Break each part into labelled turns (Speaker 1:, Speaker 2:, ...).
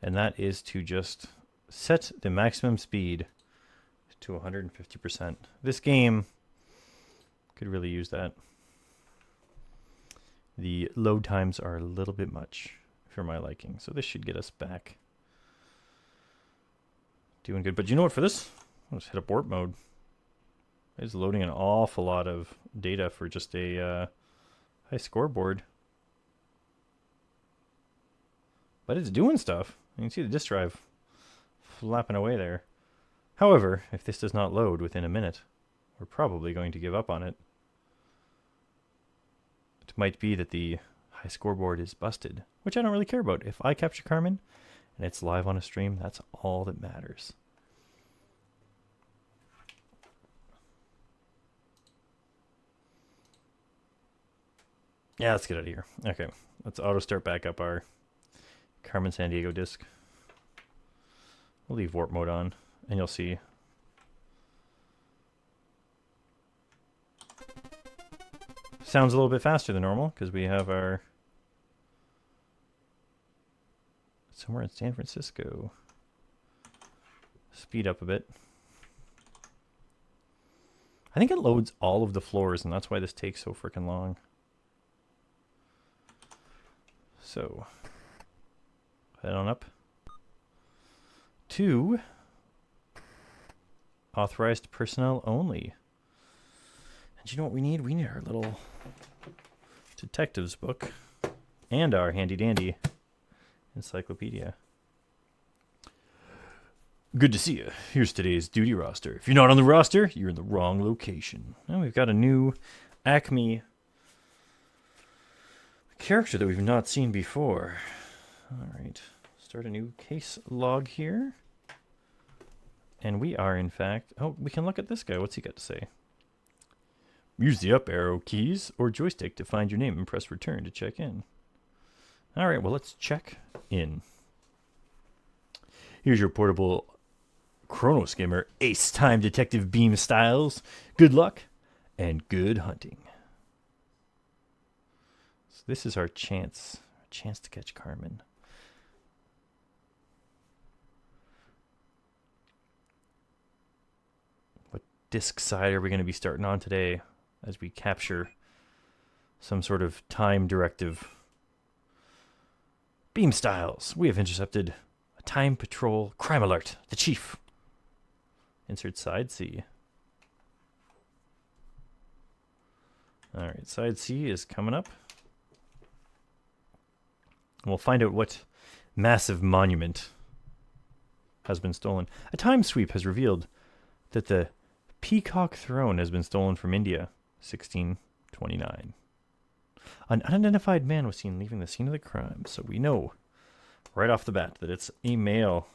Speaker 1: And that is to just set the maximum speed to 150%. This game could really use that. The load times are a little bit much for my liking, so this should get us back doing good. But you know what, for this, I'll just hit up warp mode. It's loading an awful lot of data for just a high scoreboard. But it's doing stuff. You can see the disk drive flapping away there. However, if this does not load within a minute, we're probably going to give up on it. It might be that the high scoreboard is busted, which I don't really care about. If I capture Carmen and it's live on a stream, that's all that matters. Yeah, let's get out of here. Okay, let's auto start back up our Carmen Sandiego disc. We'll leave warp mode on, and you'll see. Sounds a little bit faster than normal because we have our somewhere in San Francisco. Speed up a bit. I think it loads all of the floors, and that's why this takes so freaking long. So, head on up to authorized personnel only. And you know what we need? We need our little detectives book and our handy dandy encyclopedia. Good to see you. Here's today's duty roster. If you're not on the roster, you're in the wrong location. Now we've got a new Acme character that we've not seen before. All right, start a new case log here. And we are, in fact... Oh, we can look at this guy. What's he got to say? Use the up arrow keys or joystick to find your name and press return to check in. All right, well, let's check in. Here's your portable chrono skimmer, ace time detective beam styles. Good luck and good hunting. So this is our chance to catch Carmen. What disc side are we going to be starting on today as we capture some sort of time directive? Beam styles. We have intercepted a time patrol crime alert. The chief. Insert side C. All right, side C is coming up. And we'll find out what massive monument has been stolen. A time sweep has revealed that the Peacock Throne has been stolen from India, 1629. An unidentified man was seen leaving the scene of the crime, so we know right off the bat that it's a male.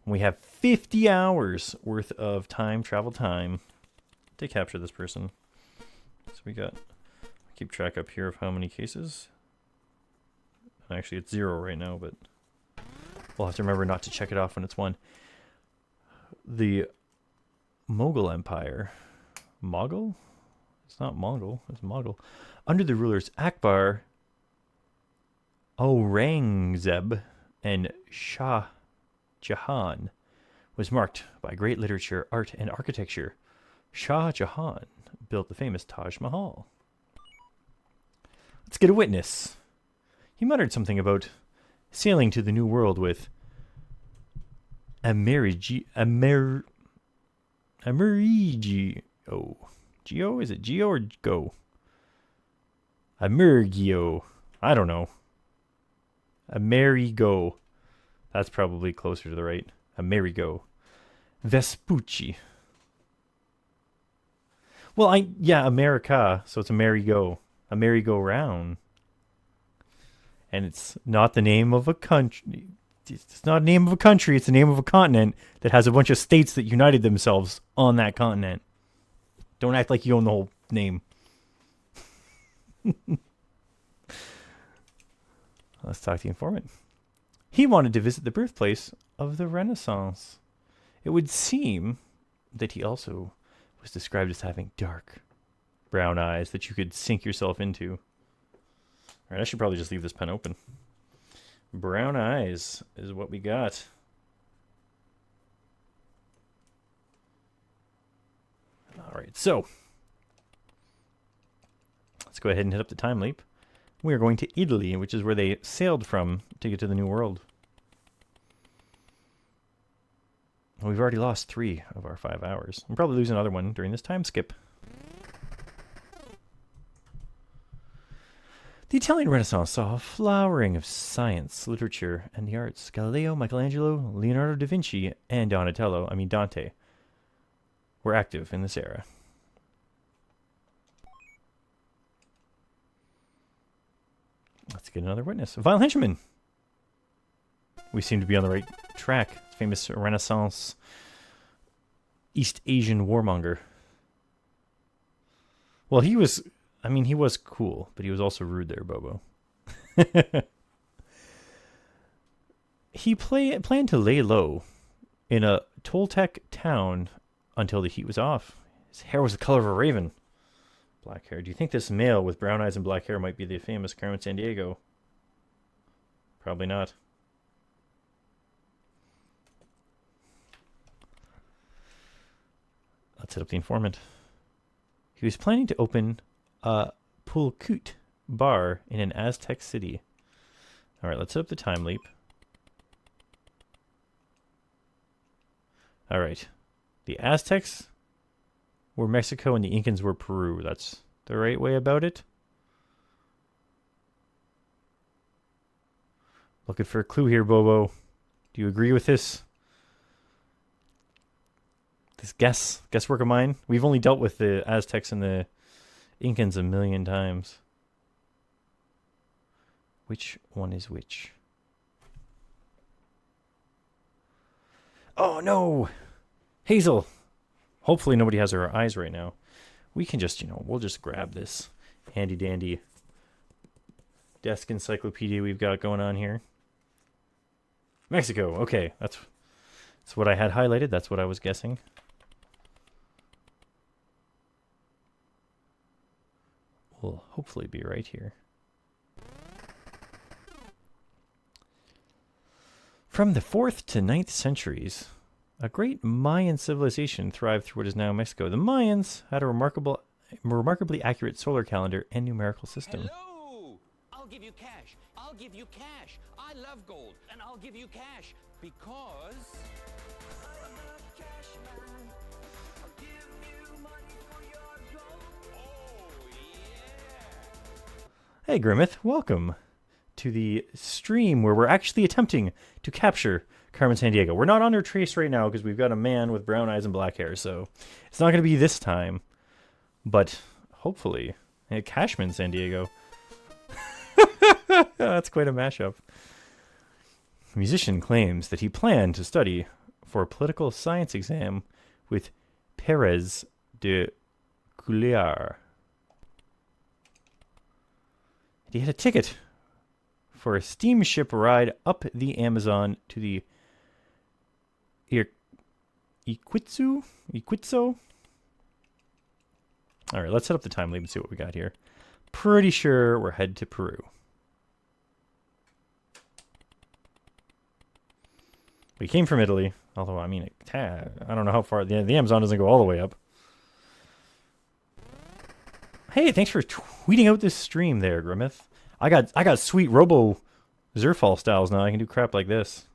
Speaker 1: We have 50 hours worth of travel time to capture this person. So we got, keep track up here of how many cases. Actually, it's 0 right now, but we'll have to remember not to check it off when it's 1. The Mughal Empire. Mughal? It's not Mongol, it's Mughal. Under the rulers Akbar, Aurangzeb, and Shah Jahan, was marked by great literature, art, and architecture. Shah Jahan built the famous Taj Mahal. Let's get a witness. He muttered something about sailing to the New World with Amerigio. Geo? Is it Geo or Go? Amerigio. I don't know. Amerigo. That's probably closer to the right. Amerigo. Vespucci. Well, America, so it's a merry-go. A merry-go-round. And it's not the name of a country. It's not the name of a country. It's the name of a continent that has a bunch of states that united themselves on that continent. Don't act like you own the whole name. Let's talk to the informant. He wanted to visit the birthplace of the Renaissance. It would seem that he also was described as having dark brown eyes that you could sink yourself into. All right, I should probably just leave this pen open. Brown eyes is what we got. All right, so let's go ahead and hit up the time leap. We are going to Italy, which is where they sailed from to get to the New World. We've already lost 3 of our 5 hours. We'll probably lose another one during this time skip. The Italian Renaissance saw a flowering of science, literature, and the arts. Galileo, Michelangelo, Leonardo da Vinci, and Dante, were active in this era. Let's get another witness. A vile henchman! We seem to be on the right track. Famous Renaissance East Asian warmonger. Well, he was cool, but he was also rude there, Bobo. He planned to lay low in a Toltec town until the heat was off. His hair was the color of a raven. Black hair. Do you think this male with brown eyes and black hair might be the famous Carmen Sandiego? Probably not. Let's hit up the informant. He was planning to open a pulkut bar in an Aztec city. All right, let's hit up the time leap. All right. The Aztecs were Mexico and the Incans were Peru. That's the right way about it. Looking for a clue here, Bobo. Do you agree with this? This guesswork of mine? We've only dealt with the Aztecs and the Incans a million times. Which one is which? Oh, no! Hazel! Hopefully nobody has our eyes right now. We can just, we'll just grab this handy-dandy desk encyclopedia we've got going on here. Mexico. Okay, that's what I had highlighted. That's what I was guessing. We'll hopefully be right here. From the 4th to 9th centuries, a great Mayan civilization thrived through what is now Mexico. The Mayans had a remarkably accurate solar calendar and numerical system.
Speaker 2: Hello! I'll give you cash. I'll give you cash. I love gold, and I'll give you cash because I'm a cash man. I'll give you money for your gold. Oh, yeah.
Speaker 1: Hey, Grimmeth, welcome to the stream where we're actually attempting to capture Carmen Sandiego. We're not on her trace right now because we've got a man with brown eyes and black hair, so it's not going to be this time. But hopefully, Cashman Sandiego. That's quite a mashup. The musician claims that he planned to study for a political science exam with Perez de Cuellar. He had a ticket for a steamship ride up the Amazon to the Iquizo? All right, let's set up the time leap and see what we got here. Pretty sure we're headed to Peru. We came from Italy, although, I mean, I don't know how far. The Amazon doesn't go all the way up. Hey, thanks for tweeting out this stream there, Grimmeth. I got sweet Robo Zerfall styles now. I can do crap like this.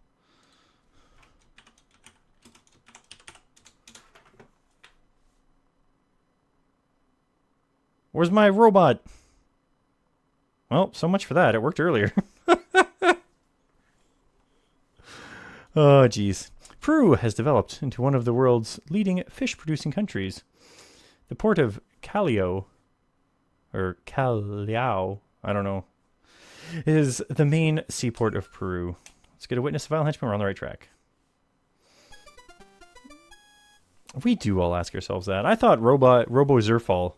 Speaker 1: Where's my robot? Well, so much for that. It worked earlier. Oh, geez. Peru has developed into one of the world's leading fish-producing countries. The port of Callao, I don't know, is the main seaport of Peru. Let's get a witness of violent henchman. We're on the right track. We do all ask ourselves that. I thought Robo Zerfall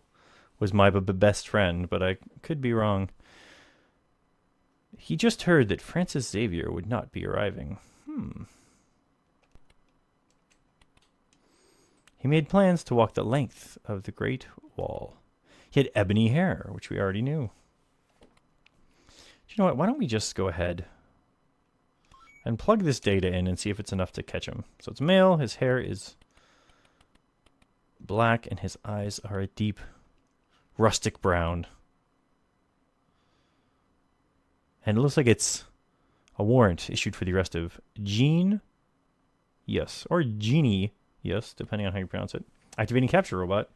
Speaker 1: was my best friend, but I could be wrong. He just heard that Francis Xavier would not be arriving. He made plans to walk the length of the Great Wall. He had ebony hair, which we already knew. Do you know what? Why don't we just go ahead and plug this data in and see if it's enough to catch him. So it's male, his hair is black, and his eyes are a deep rustic brown. And it looks like it's a warrant issued for the arrest of Gene, yes, or Genie, yes, depending on how you pronounce it. Activating capture robot.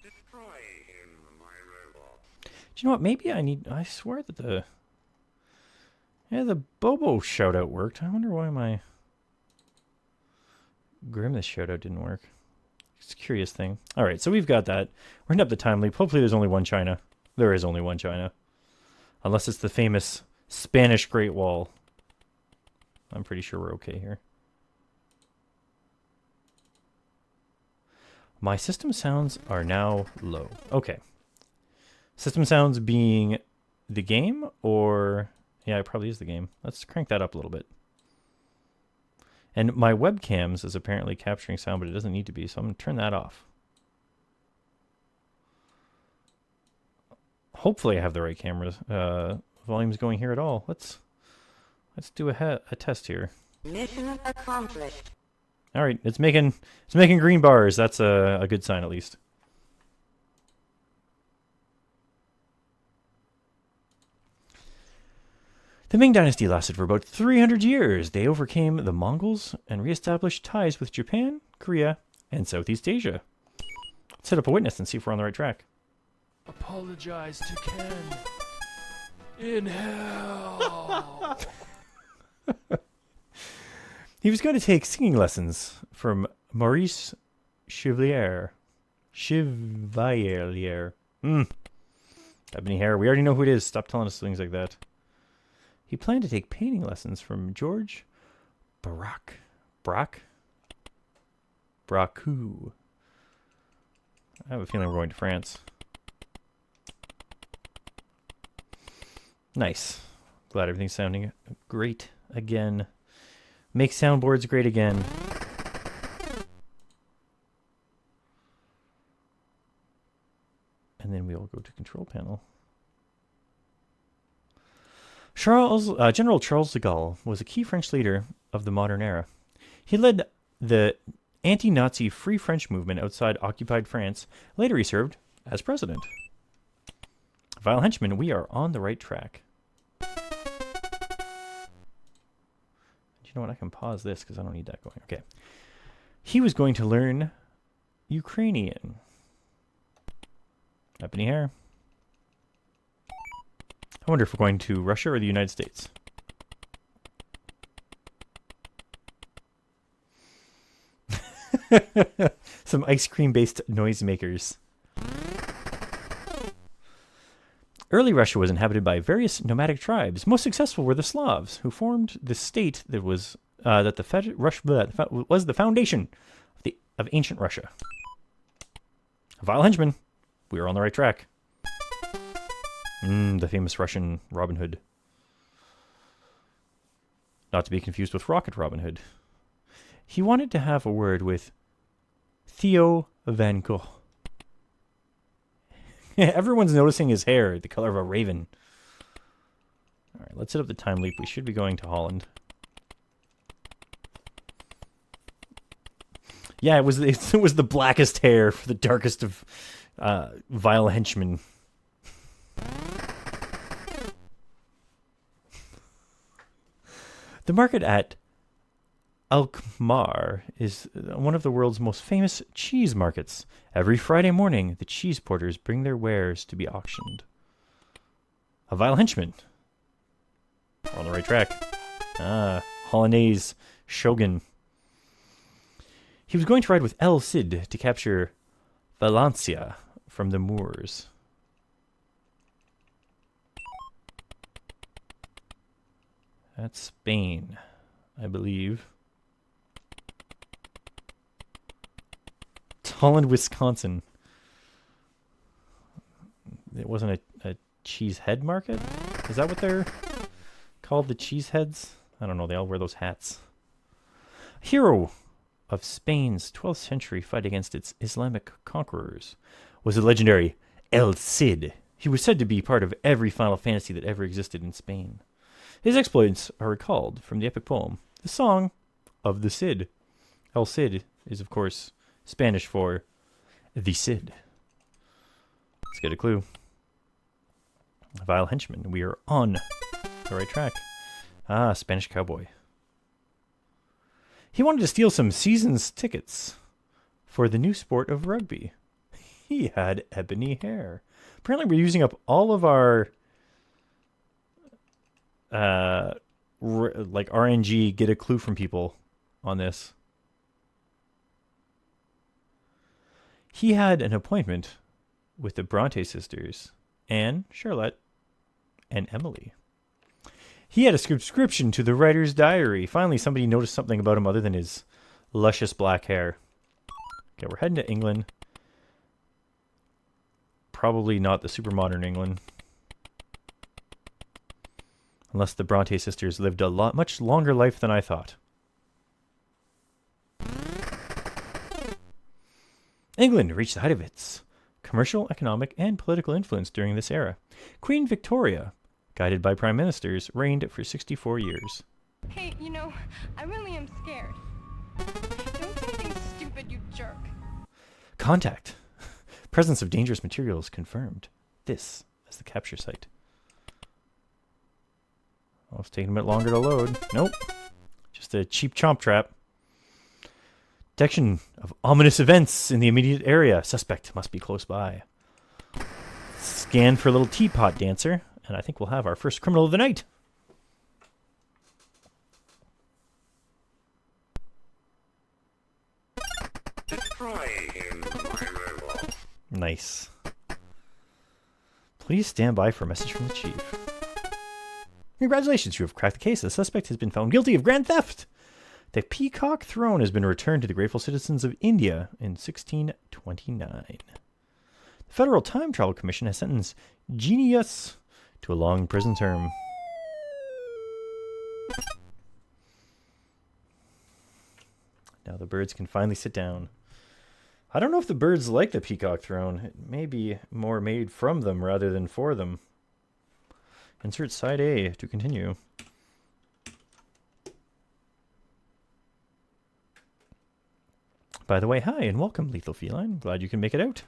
Speaker 3: Destroy him, my robot.
Speaker 1: Do you know what? Maybe I swear that the Bobo shoutout worked. I wonder why my Grimace shoutout didn't work. It's a curious thing. All right, so we've got that. We're hitting up the time leap. Hopefully there's only one China. There is only one China. Unless it's the famous Spanish Great Wall. I'm pretty sure we're okay here. My system sounds are now low. Okay. System sounds being the game, or... Yeah, it probably is the game. Let's crank that up a little bit. And my webcams is apparently capturing sound, but it doesn't need to be, so I'm going to turn that off. Hopefully I have the right cameras. Volume's going here at all. Let's do a test here.
Speaker 4: Mission accomplished.
Speaker 1: All right, it's making green bars. That's a good sign at least. The Ming Dynasty lasted for about 300 years. They overcame the Mongols and reestablished ties with Japan, Korea, and Southeast Asia. Let's set up a witness and see if we're on the right track.
Speaker 5: Apologize to Ken. In hell.
Speaker 1: He was going to take singing lessons from Maurice Chevalier. Ebony hair. We already know who it is. Stop telling us things like that. He planned to take painting lessons from George Braque. Bracu. I have a feeling we're going to France. Nice. Glad everything's sounding great again. Make soundboards great again. And then we'll go to control panel. General Charles de Gaulle was a key French leader of the modern era. He led the anti-Nazi Free French movement outside occupied France. Later he served as president. Vile henchman, we are on the right track. You know what? I can pause this because I don't need that going. Okay. He was going to learn Ukrainian. Ebony hair. I wonder if we're going to Russia or the United States. Some ice cream-based noisemakers. Early Russia was inhabited by various nomadic tribes. Most successful were the Slavs, who formed the state that was was the foundation of ancient Russia. Vile henchman, we are on the right track. The famous Russian Robin Hood. Not to be confused with Rocket Robin Hood. He wanted to have a word with Theo Van Gogh. Everyone's noticing his hair, the color of a raven. All right, let's set up the time leap. We should be going to Holland. Yeah, it was the blackest hair for the darkest of vile henchmen. The market at Alkmaar is one of the world's most famous cheese markets. Every Friday morning, the cheese porters bring their wares to be auctioned. A vile henchman. We're on the right track. Hollandaise Shogun. He was going to ride with El Cid to capture Valencia from the Moors. That's Spain, I believe. Holland, Wisconsin. It wasn't a cheese head market? Is that what they're called, the cheese heads? I don't know, they all wear those hats. Hero of Spain's 12th century fight against its Islamic conquerors was the legendary El Cid. He was said to be part of every Final Fantasy that ever existed in Spain. His exploits are recalled from the epic poem, The Song of the Cid. El Cid is, of course, Spanish for the Cid. Let's get a clue. Vile henchman. We are on the right track. Ah, Spanish cowboy. He wanted to steal some season's tickets for the new sport of rugby. He had ebony hair. Apparently we're using up all of our like RNG get a clue from people on this. He had an appointment with the Bronte sisters, Anne, Charlotte, and Emily. He had a subscription to the writer's diary. Finally, somebody noticed something about him other than his luscious black hair. Okay, we're heading to England. Probably not the super modern England. Unless the Bronte sisters lived a much longer life than I thought. England reached the height of its commercial, economic, and political influence during this era. Queen Victoria, guided by prime ministers, reigned for 64 years.
Speaker 6: Hey, you know, I really am scared. Don't say anything stupid, you jerk.
Speaker 1: Contact. Presence of dangerous materials confirmed. This is the capture site. Oh, it's taking a bit longer to load. Nope. Just a cheap chomp trap. Detection of ominous events in the immediate area. Suspect must be close by. Scan for a little teapot dancer. And I think we'll have our first criminal of the night.
Speaker 3: Destroy him, my rebel.
Speaker 1: Nice. Please stand by for a message from the chief. Congratulations, you have cracked the case. The suspect has been found guilty of grand theft. The Peacock Throne has been returned to the grateful citizens of India in 1629. The Federal Time Travel Commission has sentenced Genius to a long prison term. Now the birds can finally sit down. I don't know if the birds like the Peacock Throne. It may be more made from them rather than for them. Insert side A to continue. By the way, hi and welcome, Lethal Feline. Glad you can make it out.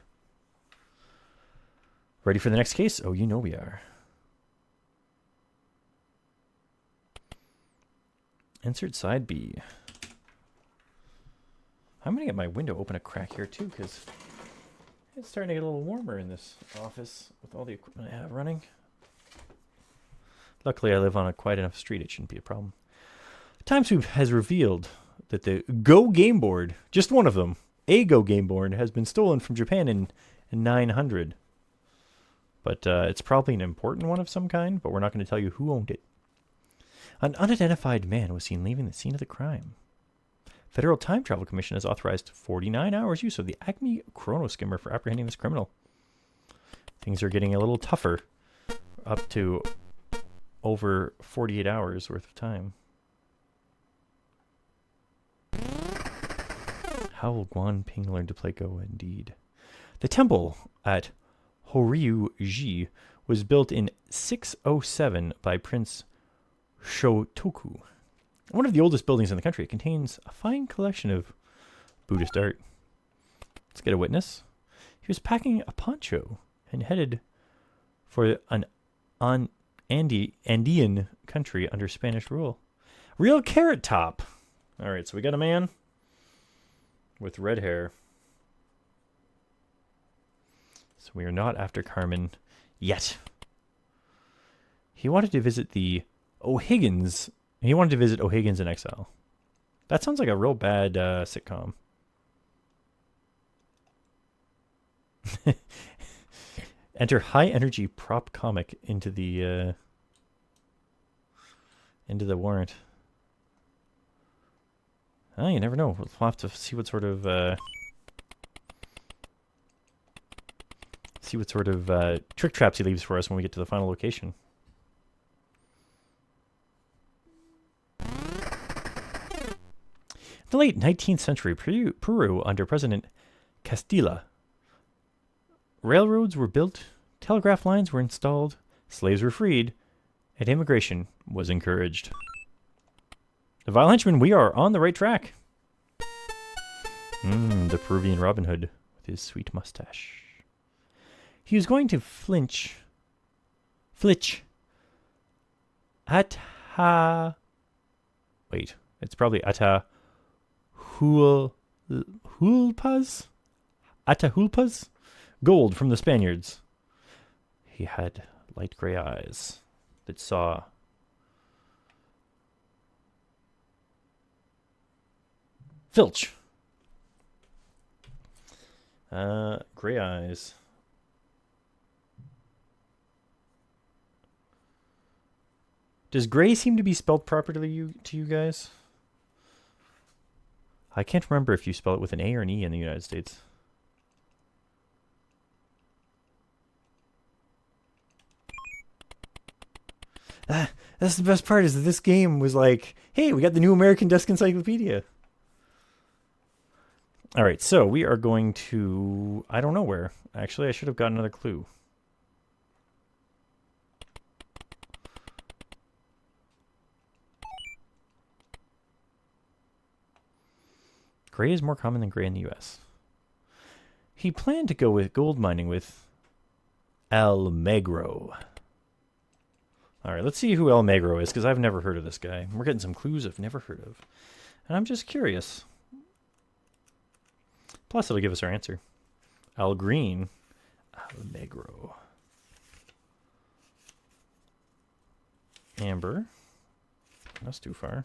Speaker 1: Ready for the next case? Oh, you know we are. Insert side B. I'm going to get my window open a crack here too, because it's starting to get a little warmer in this office with all the equipment I have running. Luckily, I live on a quiet enough street. It shouldn't be a problem. TimeSweep has revealed that the Go game board, just one of them, a Go game board, has been stolen from Japan in 900. But it's probably an important one of some kind, but we're not going to tell you who owned it. An unidentified man was seen leaving the scene of the crime. Federal Time Travel Commission has authorized 49 hours use of the Acme Chrono Skimmer for apprehending this criminal. Things are getting a little tougher, up to over 48 hours worth of time. How will Guan Ping learn to play Go? Indeed. The temple at Horyu-ji was built in 607 by Prince Shotoku. One of the oldest buildings in the country. It contains a fine collection of Buddhist art. Let's get a witness. He was packing a poncho and headed for an Andean country under Spanish rule. Real Carrot Top. All right, so we got a man with red hair. So we are not after Carmen yet. He wanted to visit the O'Higgins. He wanted to visit O'Higgins in exile. That sounds like a real bad sitcom. Enter high energy prop comic into the warrant. Oh, you never know. We'll have to see what sort of trick traps he leaves for us when we get to the final location. In the late 19th century, Peru under President Castilla, railroads were built, telegraph lines were installed, slaves were freed, and immigration was encouraged. The Vile Henchman, we are on the right track. The Peruvian Robin Hood with his sweet mustache. He was going to flitch Atahualpas? Wait, it's probably Atahualpas? Gold from the Spaniards. He had light gray eyes that saw Filch. Gray eyes. Does gray seem to be spelled properly to you guys? I can't remember if you spell it with an A or an E in the United States. That's the best part, is that this game was like, hey, we got the new American Desk Encyclopedia. All right, so we are going to, I don't know where. Actually, I should have got another clue. Gray is more common than gray in the U.S. He planned to go with gold mining with Almagro. All right, let's see who Almagro is, because I've never heard of this guy. We're getting some clues I've never heard of. And I'm just curious. Plus, it'll give us our answer. Al Green. Almagro. Amber. That's too far.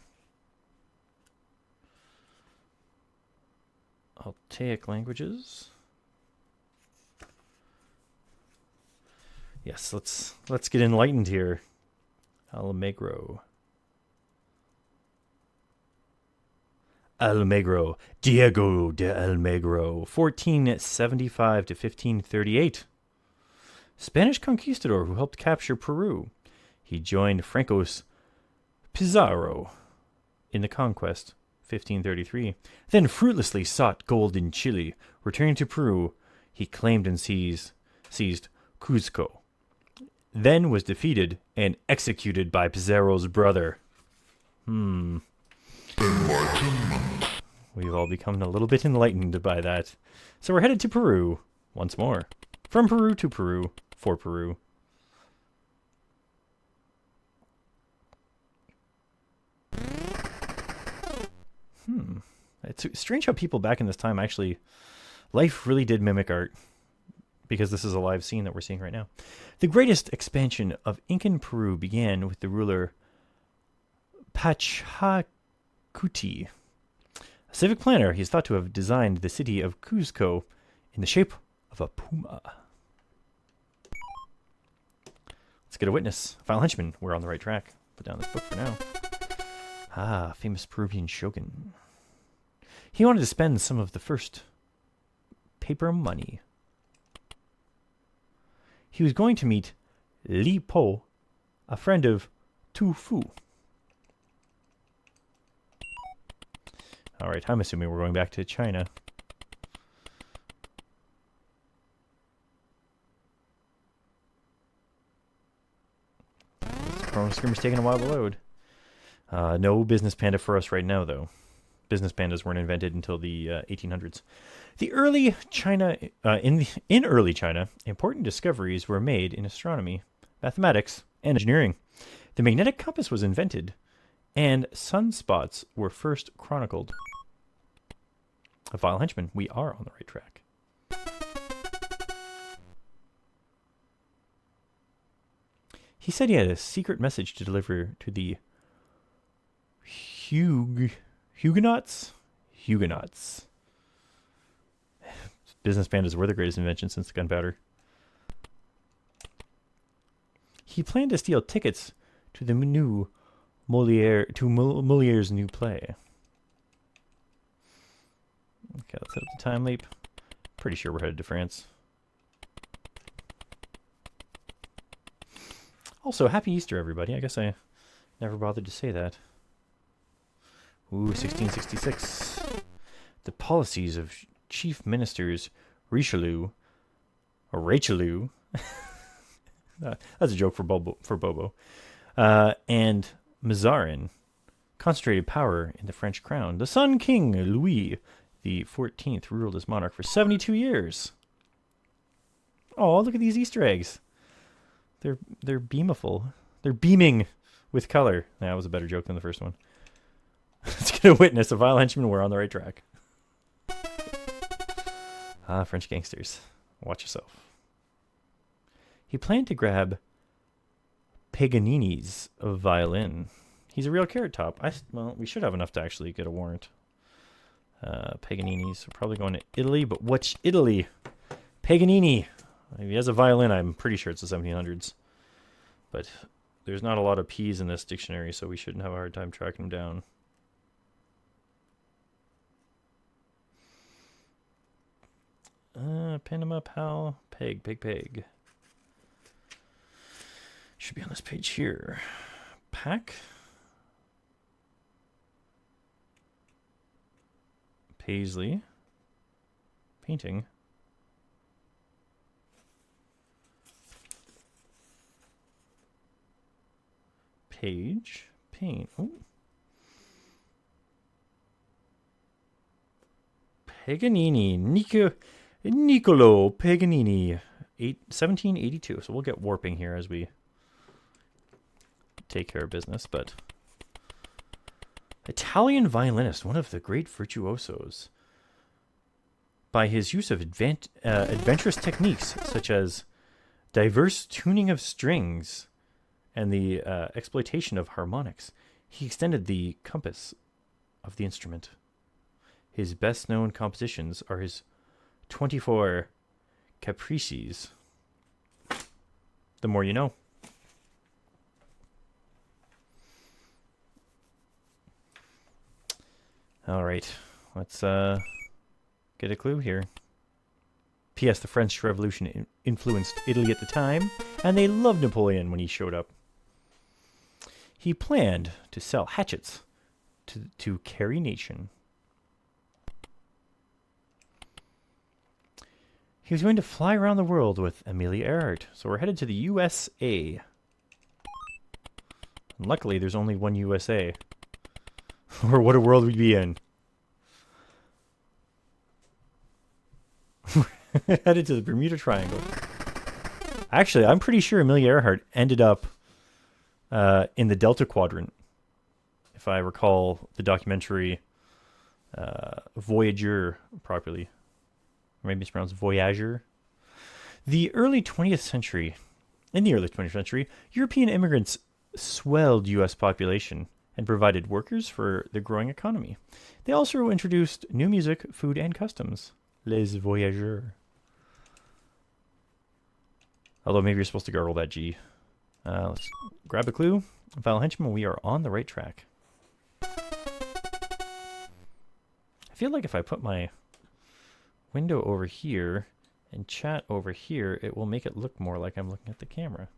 Speaker 1: Altaic languages. Yes, let's get enlightened here. Almagro. Almagro. Diego de Almagro. 1475 to 1538. Spanish conquistador who helped capture Peru. He joined Franco's Pizarro in the conquest, 1533. Then fruitlessly sought gold in Chile. Returning to Peru, he claimed and seized Cuzco. Then was defeated and executed by Pizarro's brother. We've all become a little bit enlightened by that. So we're headed to Peru once more. From Peru to Peru, for Peru. It's strange how people back in this time actually, life really did mimic art, because this is a live scene that we're seeing right now. The greatest expansion of Incan Peru began with the ruler Pachacuti. A civic planner, he is thought to have designed the city of Cuzco in the shape of a puma. Let's get a witness. Vile Henchman, we're on the right track. Put down this book for now. Famous Peruvian shogun. He wanted to spend some of the first paper money. He was going to meet Li Po, a friend of Tu Fu. All right, I'm assuming we're going back to China. Chrono Skimmer's taking a while to load. No business panda for us right now, though. Business pandas weren't invented until the 1800s. The early China, in early China, important discoveries were made in astronomy, mathematics, and engineering. The magnetic compass was invented, and sunspots were first chronicled. A Vile Henchman, we are on the right track. He said he had a secret message to deliver to the Huguenots? Huguenots. Business pandas were the greatest invention since the gunpowder. He planned to steal tickets to the new Moliere's new play. Okay, let's set up the time leap. Pretty sure we're headed to France. Also, happy Easter, everybody. I guess I never bothered to say that. Ooh, 1666. The policies of Chief Ministers Richelieu. That's a joke for Bobo. And Mazarin, concentrated power in the French crown. The Sun King Louis the 14th ruled as monarch for 72 years. Oh, look at these Easter eggs. They're beamiful. They're beaming with color. That was a better joke than the first one. It's gonna witness a vile henchman. We're on the right track. Ah, French gangsters. Watch yourself. He planned to grab Paganini's violin. He's a real carrot top. Well, we should have enough to actually get a warrant. Paganini's. We're probably going to Italy, but which Italy? Paganini. If he has a violin, I'm pretty sure it's the 1700s. But there's not a lot of P's in this dictionary, so we shouldn't have a hard time tracking him down. Panama Pal. Peg. Should be on this page here. Pack. Paisley. Painting. Page. Paint. Ooh. Paganini. Niccolo Paganini. 1782. So we'll get warping here as we take care of business, but Italian violinist, one of the great virtuosos. By his use of adventurous techniques such as diverse tuning of strings and the exploitation of harmonics, he extended the compass of the instrument. His best-known compositions are his 24 caprices. The more you know. All right, let's get a clue here. P.S. The French Revolution influenced Italy at the time, and they loved Napoleon when he showed up. He planned to sell hatchets to Carrie Nation. He was going to fly around the world with Amelia Earhart, so we're headed to the USA. And luckily, there's only one USA. Or what a world we'd be in. Headed to the Bermuda Triangle. Actually, I'm pretty sure Amelia Earhart ended up in the Delta Quadrant. If I recall the documentary Voyager properly. Or maybe it's pronounced Voyager. In the early 20th century, European immigrants swelled U.S. population and provided workers for the growing economy. They also introduced new music, food, and customs. Les Voyageurs. Although maybe you're supposed to gargle that G. Let's grab a clue. Vile Henchman, we are on the right track. I feel like if I put my window over here and chat over here, it will make it look more like I'm looking at the camera.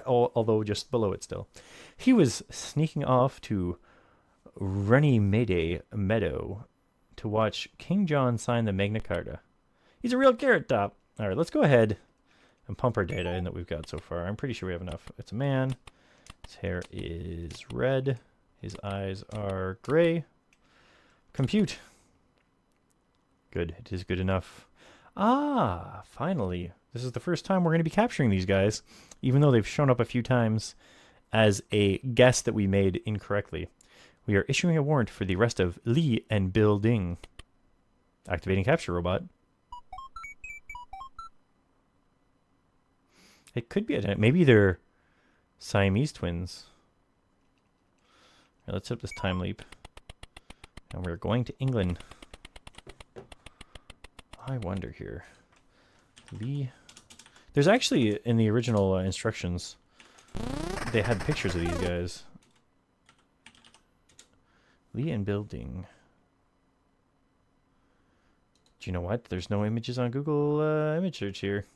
Speaker 1: Although just below it still. He was sneaking off to Runnymede Meadow to watch King John sign the Magna Carta. He's a real carrot top. All right, let's go ahead and pump our data in that we've got so far. I'm pretty sure we have enough. It's a man. His hair is red. His eyes are gray. Compute. Good. It is good enough. Ah, finally. This is the first time we're going to be capturing these guys, even though they've shown up a few times as a guess that we made incorrectly. We are issuing a warrant for the arrest of Lee and Bill Ding. Activating capture robot. It could be maybe they're Siamese twins. Right, let's hit this time leap. And we're going to England. I wonder here. Lee. There's actually, in the original instructions, they had pictures of these guys. Lee and Bill Ding. Do you know what? There's no images on Google image search here.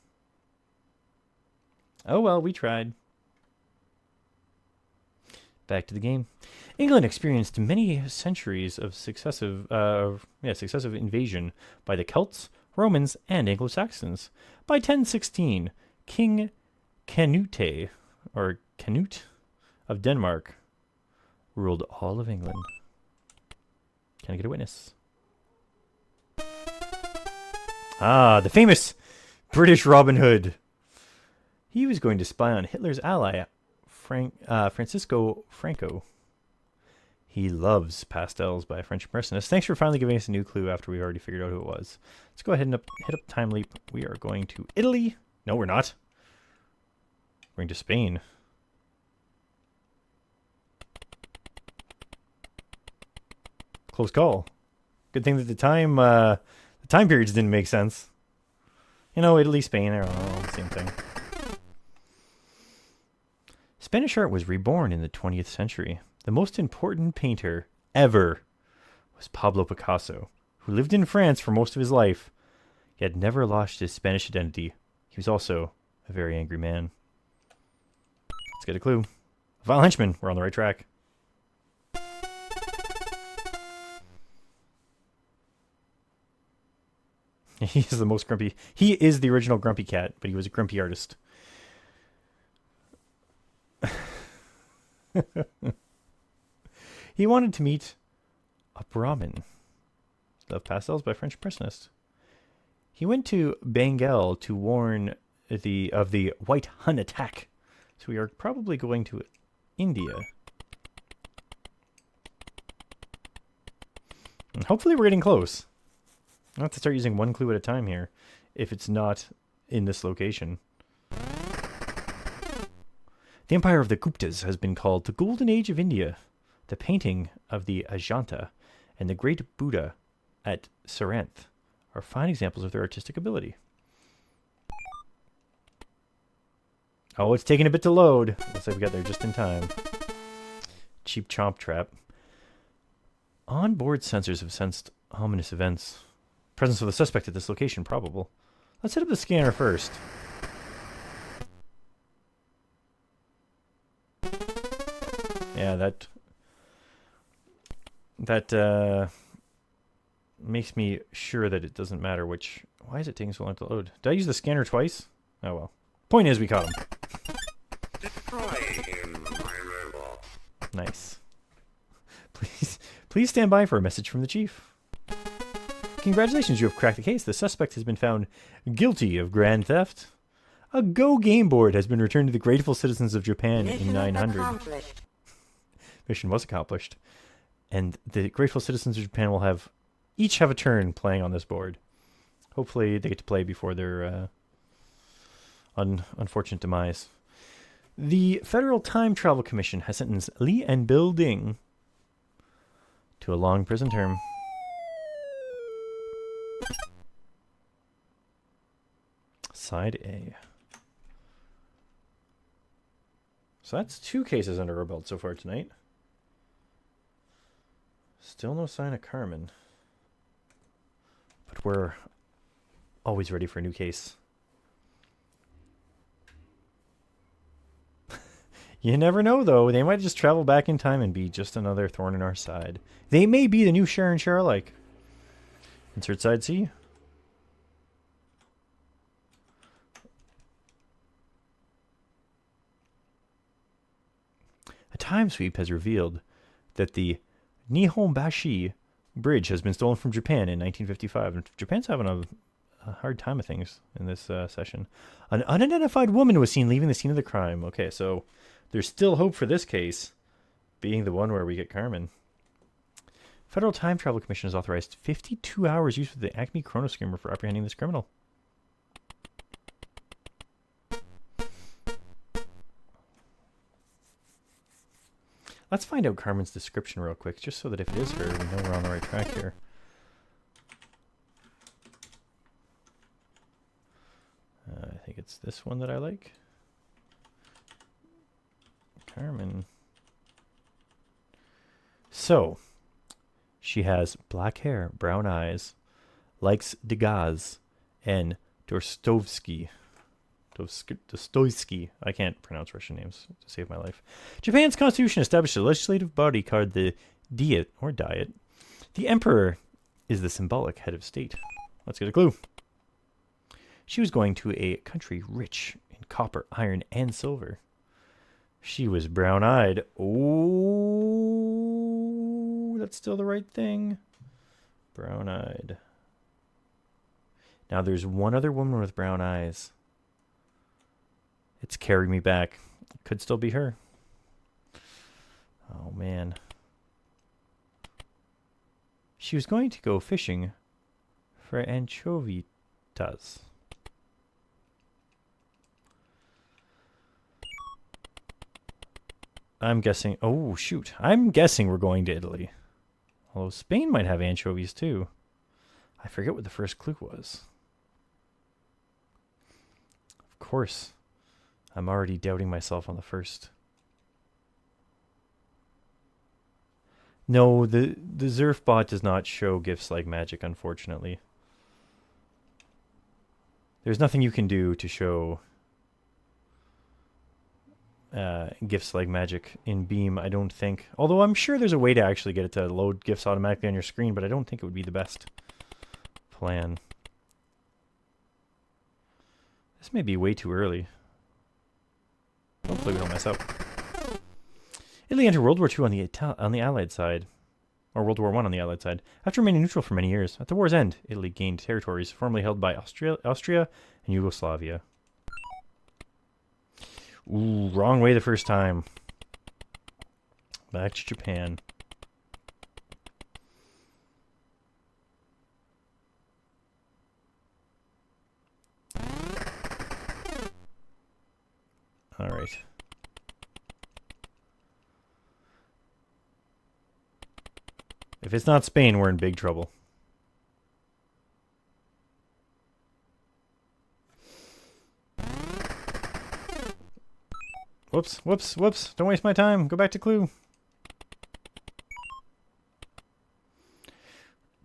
Speaker 1: Oh well, we tried. Back to the game. England experienced many centuries of successive invasion by the Celts, Romans, and Anglo-Saxons. By 1016, King Canute, of Denmark ruled all of England. Can I get a witness? Ah, the famous British Robin Hood. He was going to spy on Hitler's ally, Francisco Franco. He loves pastels by a French impressionist. Thanks for finally giving us a new clue after we already figured out who it was. Let's go ahead and hit up time leap. We are going to Italy. No, we're not. We're going to Spain. Close call. Good thing that the time periods didn't make sense. You know, Italy, Spain, they're all the same thing. Spanish art was reborn in the 20th century. The most important painter ever was Pablo Picasso, who lived in France for most of his life, yet never lost his Spanish identity. He was also a very angry man. Let's get a clue. Vile henchman. We're on the right track. He is the most grumpy. He is the original Grumpy Cat, but he was a grumpy artist. He wanted to meet a Brahmin. Love pastels by French impressionist. He went to Bengal to warn of the White Hun attack. So we are probably going to India. And hopefully we're getting close. I'll have to start using one clue at a time here if it's not in this location. The Empire of the Guptas has been called the Golden Age of India. The painting of the Ajanta and the Great Buddha at Saranth are fine examples of their artistic ability. Oh, it's taking a bit to load. Looks like we got there just in time. Cheap chomp trap. Onboard sensors have sensed ominous events. Presence of the suspect at this location probable. Let's hit up the scanner first. Yeah, that makes me sure that it doesn't matter which... Why is it taking so long to load? Did I use the scanner twice? Oh well. Point is, we caught him.
Speaker 3: Destroy him, my robot.
Speaker 1: Nice. Please stand by for a message from the chief. Congratulations, you have cracked the case. The suspect has been found guilty of grand theft. A Go game board has been returned to the grateful citizens of Japan in 900. Mission was accomplished. And the grateful citizens of Japan will each have a turn playing on this board. Hopefully they get to play before their unfortunate demise. The Federal Time Travel Commission has sentenced Lee and Bill Ding to a long prison term. Side A. So that's 2 cases under our belt so far tonight. Still no sign of Carmen. But we're always ready for a new case. You never know, though. They might just travel back in time and be just another thorn in our side. They may be the new Sharon Sharlike. Insert side C. A time sweep has revealed that the Nihonbashi Bridge has been stolen from Japan in 1955. And Japan's having a hard time of things in this session. An unidentified woman was seen leaving the scene of the crime. Okay, so there's still hope for this case being the one where we get Carmen. Federal Time Travel Commission has authorized 52 hours use of the Acme Chrono Skimmer for apprehending this criminal. Let's find out Carmen's description real quick, just so that if it is her, we know we're on the right track here. I think it's this one that I like. Carmen. So, she has black hair, brown eyes, likes Degas, and Dostoevsky. Dostoevsky. I can't pronounce Russian names to save my life. Japan's constitution established a legislative body called the Diet, or Diet. The emperor is the symbolic head of state. Let's get a clue. She was going to a country rich in copper, iron, and silver. She was brown-eyed. Oh, that's still the right thing. Brown-eyed. Now there's one other woman with brown eyes. It's Carry Me Back. Could still be her. Oh, man. She was going to go fishing for anchovitas. I'm guessing... Oh, shoot. I'm guessing we're going to Italy. Although Spain might have anchovies, too. I forget what the first clue was. Of course. I'm already doubting myself on the first. No, the Zerfbot does not show gifts like magic, unfortunately. There's nothing you can do to show gifts like magic in Beam, I don't think. Although I'm sure there's a way to actually get it to load gifts automatically on your screen, but I don't think it would be the best plan. This may be way too early. Hopefully we don't mess up. Italy entered World War II on the Allied side. Or World War I on the Allied side. After remaining neutral for many years, at the war's end, Italy gained territories formerly held by Austria and Yugoslavia. Ooh, wrong way the first time. Back to Japan. All right. If it's not Spain, we're in big trouble. Whoops, whoops, whoops. Don't waste my time. Go back to clue.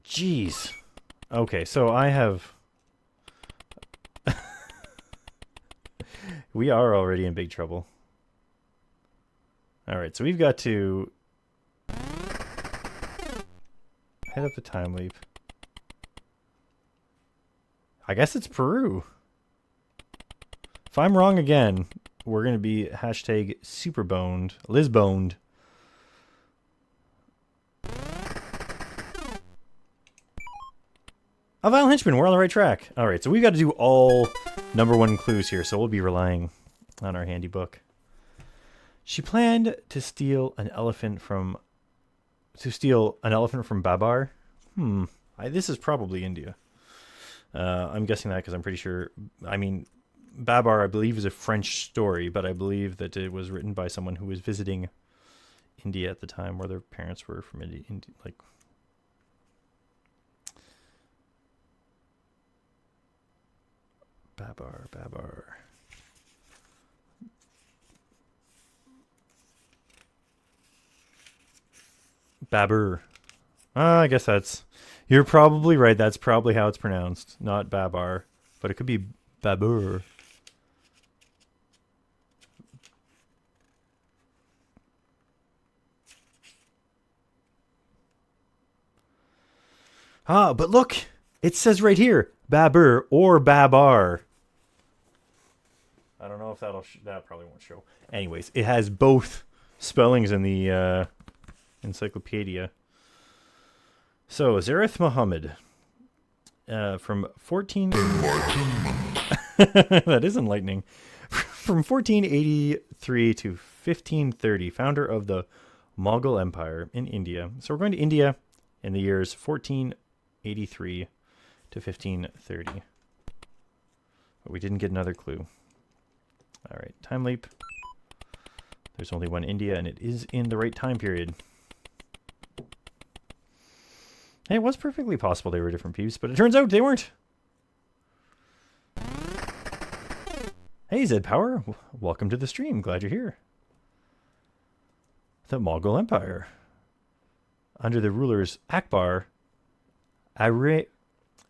Speaker 1: Jeez. Okay, so I have... We are already in big trouble. Alright, so we've got to... head up the time leap. I guess it's Peru. If I'm wrong again, we're going to be hashtag superboned, Lisboned. A Vile Henchman, we're on the right track. Alright, so we've got to do all _1 clues here, so we'll be relying on our handy book. She planned to steal an elephant from... Babar? This is probably India. I'm guessing that because I'm pretty sure... I mean, Babar, I believe, is a French story, but I believe that it was written by someone who was visiting India at the time, where their parents were from India, like... Babar. Babur. I guess that's... You're probably right. That's probably how it's pronounced. Not Babar. But it could be Babur. Ah, but look! It says right here, Babur or Babar. I don't know if that probably won't show. Anyways, it has both spellings in the encyclopedia. So, Zareth Muhammad, from 14... That is enlightening. From 1483 to 1530, founder of the Mughal Empire in India. So we're going to India in the years 1483 to 1530. But we didn't get another clue. All right, time leap. There's only one India, and it is in the right time period. Hey, it was perfectly possible they were different peeps, but it turns out they weren't. Hey, Zed Power. Welcome to the stream. Glad you're here. The Mughal Empire. Under the rulers Akbar,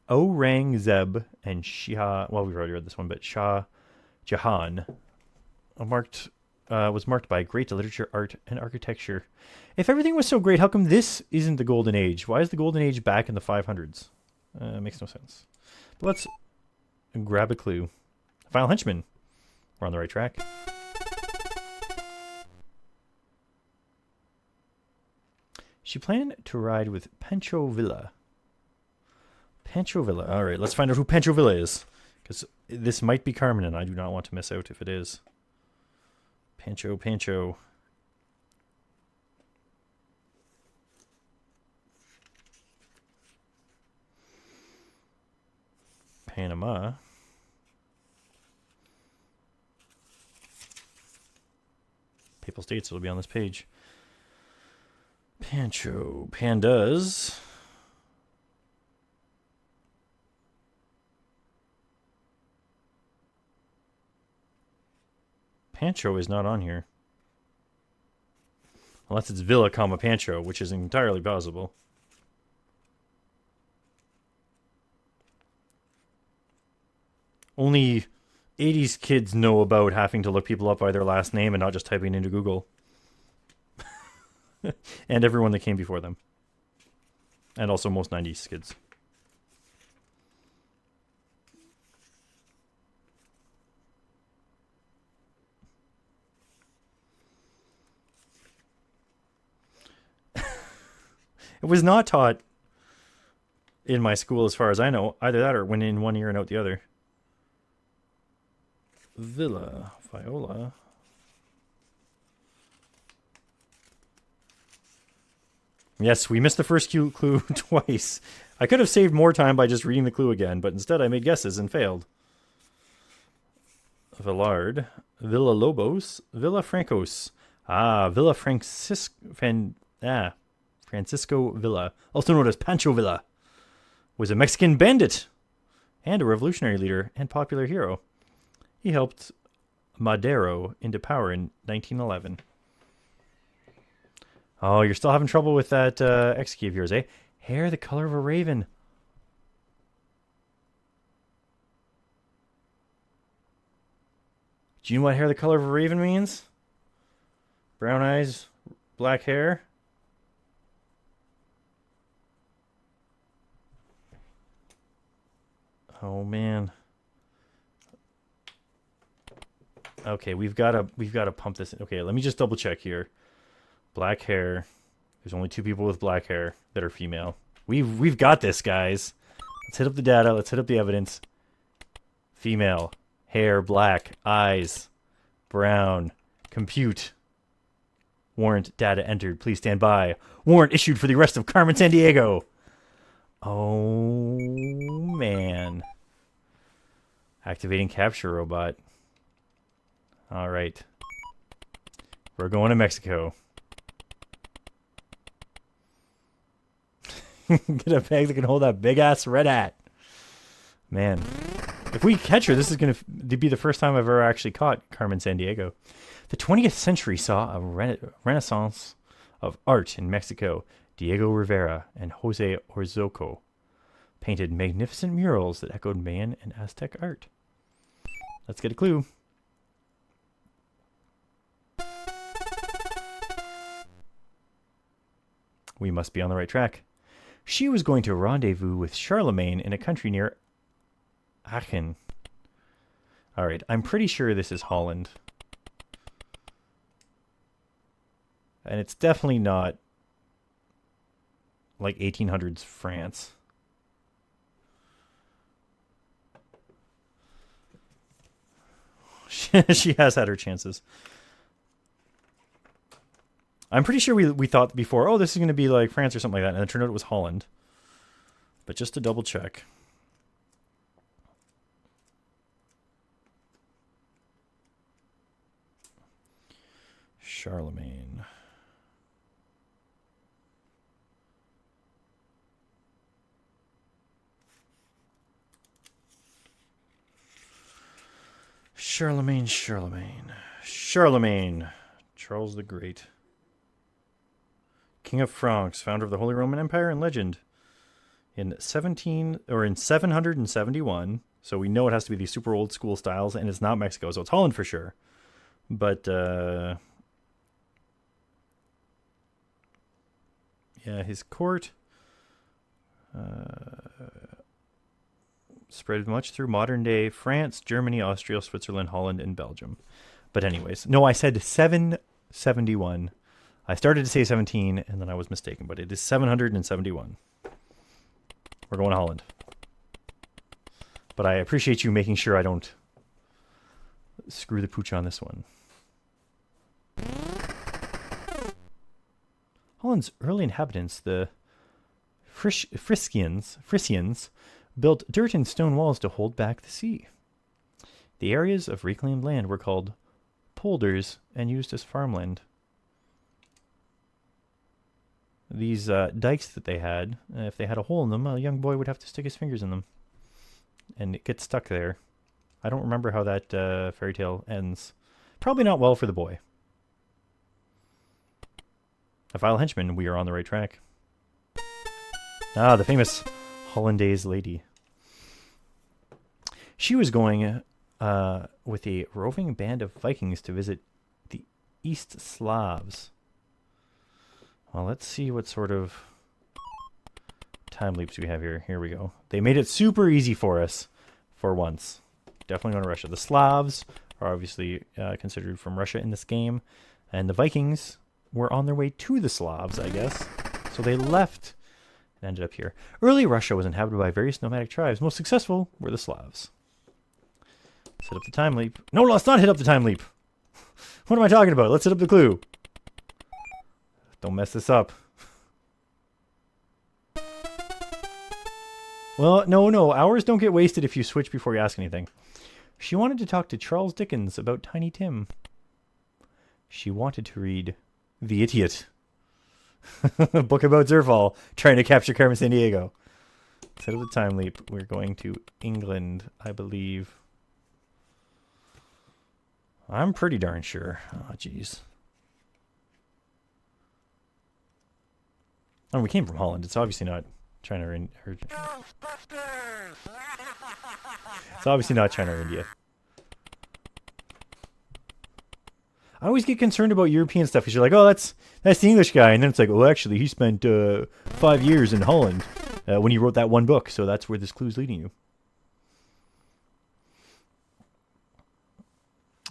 Speaker 1: Aurangzeb, and Shah... Well, we've already read this one, but Shah Jahan was marked by great literature, art, and architecture. If everything was so great, how come this isn't the Golden Age? Why is the Golden Age back in the 500s? Makes no sense. But let's grab a clue. Vile Henchman. We're on the right track. She planned to ride with Pancho Villa. Pancho Villa. All right, let's find out who Pancho Villa is. Because this might be Carmen, and I do not want to miss out if it is. Pancho. Panama. Papal States will be on this page. Pancho. Pandas. Pancho is not on here. Unless it's Villa, comma, Pancho, which is entirely possible. Only 80s kids know about having to look people up by their last name and not just typing into Google. And everyone that came before them. And also most 90s kids. It was not taught in my school as far as I know. Either that or went in one ear and out the other. Villa. Viola. Yes, we missed the first clue twice. I could have saved more time by just reading the clue again, but instead I made guesses and failed. Villard. Villa Lobos. Villa Francos. Villa Francisco Villa, also known as Pancho Villa, was a Mexican bandit and a revolutionary leader and popular hero. He helped Madero into power in 1911. Oh, you're still having trouble with that X key of yours, eh? Hair the color of a raven. Do you know what hair the color of a raven means? Brown eyes, black hair. Oh man. Okay, we've got to pump this in. Okay, let me just double check here. Black hair. There's only 2 people with black hair that are female. We've got this, guys. Let's hit up the data. Let's hit up the evidence. Female. Hair black. Eyes brown. Compute. Warrant data entered. Please stand by. Warrant issued for the arrest of Carmen Sandiego. Oh, man. Activating capture robot. All right. We're going to Mexico. Get a bag that can hold that big-ass red hat. Man. If we catch her, this is going to be the first time I've ever actually caught Carmen Sandiego. The 20th century saw a renaissance of art in Mexico. Diego Rivera and Jose Orozco painted magnificent murals that echoed Mayan and Aztec art. Let's get a clue. We must be on the right track. She was going to rendezvous with Charlemagne in a country near Aachen. All right, I'm pretty sure this is Holland. And it's definitely not like 1800s France. She has had her chances. I'm pretty sure we thought before, oh, this is going to be like France or something like that, and it turned out it was Holland. But just to double check. Charlemagne. Charlemagne. Charles the Great. King of France, founder of the Holy Roman Empire and legend. In 771, so we know it has to be these super old school styles, and it's not Mexico, so it's Holland for sure. But yeah, his court spread much through modern day France, Germany, Austria, Switzerland, Holland, and Belgium. But anyways, no, I said 771. I started to say 17, and then I was mistaken, but it is 771. We're going to Holland. But I appreciate you making sure I don't screw the pooch on this one. Holland's early inhabitants, the Frisians, built dirt and stone walls to hold back the sea. The areas of reclaimed land were called polders and used as farmland. These dikes that they had, if they had a hole in them, a young boy would have to stick his fingers in them. And it gets stuck there. I don't remember how that fairy tale ends. Probably not well for the boy. A vile henchman, we are on the right track. Ah, the famous Hollandaise lady. She was going with a roving band of Vikings to visit the East Slavs. Well, let's see what sort of time leaps we have here. Here we go. They made it super easy for us for once. Definitely going to Russia. The Slavs are obviously considered from Russia in this game. And the Vikings were on their way to the Slavs, I guess. So they left and ended up here. Early Russia was inhabited by various nomadic tribes. Most successful were the Slavs. Let's hit up the time leap. No, let's not hit up the time leap. What am I talking about? Let's hit up the clue. Don't mess this up. Well, no. Hours don't get wasted if you switch before you ask anything. She wanted to talk to Charles Dickens about Tiny Tim. She wanted to read The Idiot. A book about Zerfall, trying to capture Carmen Sandiego. Instead of the time leap, we're going to England, I believe. I'm pretty darn sure. Oh, jeez. Oh, we came from Holland. It's obviously not China or India. It's obviously not China or India. I always get concerned about European stuff because you're like, oh, that's the English guy. And then it's like, oh, actually, he spent 5 years in Holland when he wrote that one book. So that's where this clue is leading you.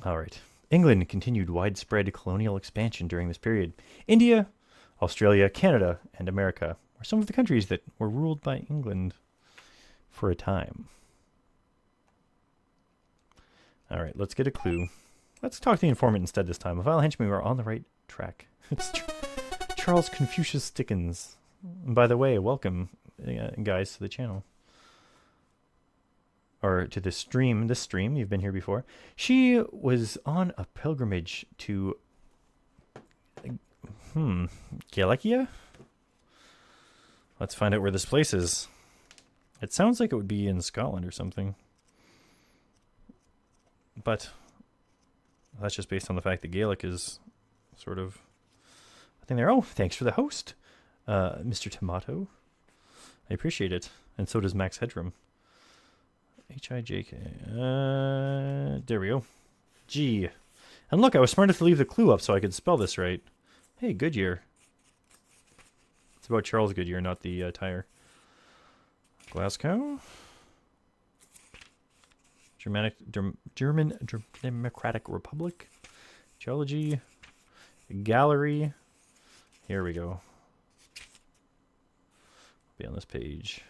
Speaker 1: All right. England continued widespread colonial expansion during this period. India, Australia, Canada, and America were some of the countries that were ruled by England for a time. All right, let's get a clue. Let's talk to the informant instead this time. A vile henchman, we are on the right track. It's Charles Confucius Dickens. And by the way, welcome, guys, to the channel. Or to this stream. You've been here before. She was on a pilgrimage to Galicia? Let's find out where this place is. It sounds like it would be in Scotland or something. But that's just based on the fact that Gaelic is sort of a thing there. Oh, thanks for the host, Mr. Tomato. I appreciate it. And so does Max Headroom. H-I-J-K. There we go. G. And look, I was smart enough to leave the clue up so I could spell this right. Hey, Goodyear. It's about Charles Goodyear, not the tire. Glasgow. German Democratic Republic. Geology. Gallery. Here we go. Be on this page.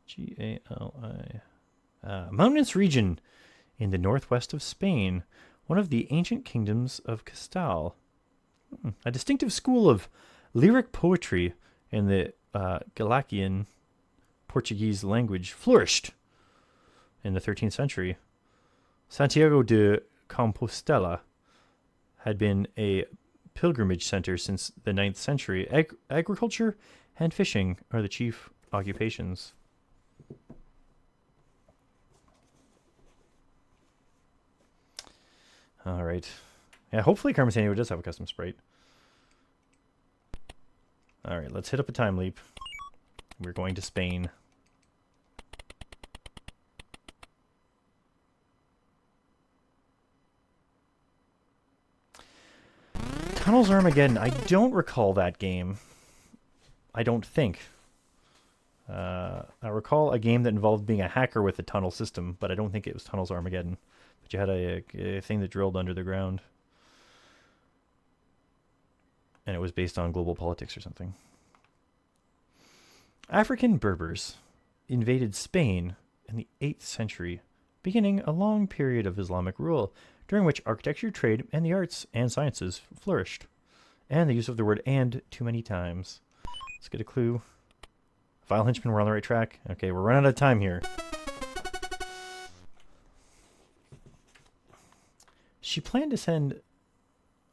Speaker 1: G-A-L-I. Mountainous region in the northwest of Spain. One of the ancient kingdoms of Castile. A distinctive school of lyric poetry in the Galician Portuguese language flourished in the 13th century. Santiago de Compostela had been a pilgrimage center since the 9th century. Agriculture and fishing are the chief occupations. All right. Yeah, hopefully Carmen Sandiego does have a custom sprite. All right, let's hit up a time leap. We're going to Spain. Tunnels Armageddon. I don't recall that game. I don't think. I recall a game that involved being a hacker with a tunnel system, but I don't think it was Tunnels Armageddon. But you had a thing that drilled under the ground. and it was based on global politics or something. African Berbers invaded Spain in the 8th century, beginning a long period of Islamic rule, during which architecture, trade, and the arts and sciences flourished. And the use of the word "and" too many times. Let's get a clue. Vile Henchman, we're on the right track. Okay, we're running out of time here. She planned to send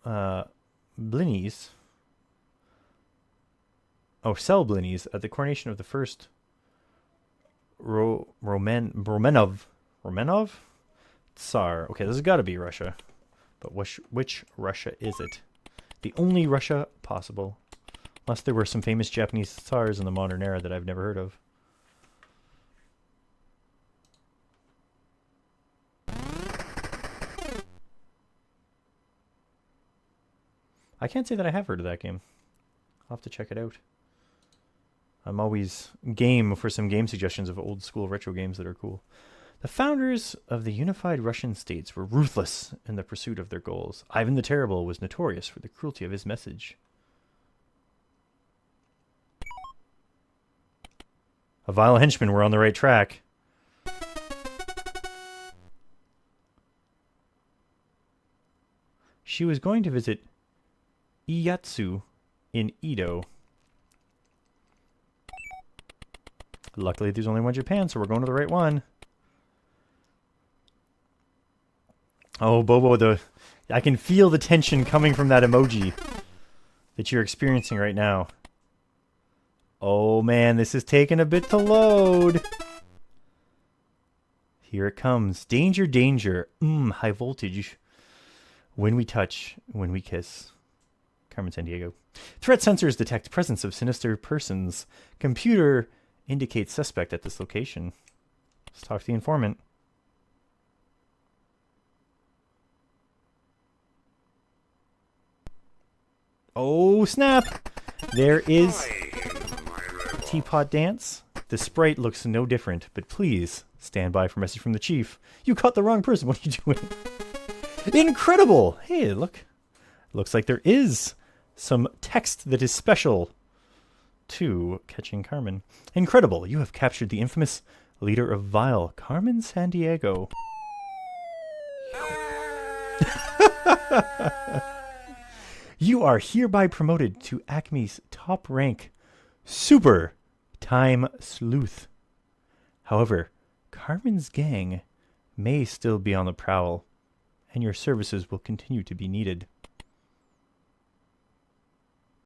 Speaker 1: blinis. Oh, sell blinis at the coronation of the first Romanov Tsar. Okay, this has got to be Russia. But which Russia is it? The only Russia possible. Unless there were some famous Japanese tsars in the modern era that I've never heard of. I can't say that I have heard of that game. I'll have to check it out. I'm always game for some game suggestions of old school retro games that are cool. The founders of the unified Russian states were ruthless in the pursuit of their goals. Ivan the Terrible was notorious for the cruelty of his message. A Vile Henchman, we're on the right track. She was going to visit Ieyasu in Edo. Luckily, there's only one Japan, so we're going to the right one. Oh, Bobo, I can feel the tension coming from that emoji that you're experiencing right now. Oh, man, this is taking a bit to load. Here it comes. Danger, danger. High voltage. When we touch, when we kiss. Carmen Sandiego. Threat sensors detect presence of sinister persons. Computer indicates suspect at this location. Let's talk to the informant. Oh, snap! There is Teapot Dance. The sprite looks no different, but please stand by for message from the chief. You caught the wrong person. What are you doing? Incredible! Hey, look. Looks like there is some text that is special to catching Carmen. Incredible! You have captured the infamous leader of Vile, Carmen Sandiego. You are hereby promoted to Acme's top rank, Super Time Sleuth. However, Carmen's gang may still be on the prowl, and your services will continue to be needed.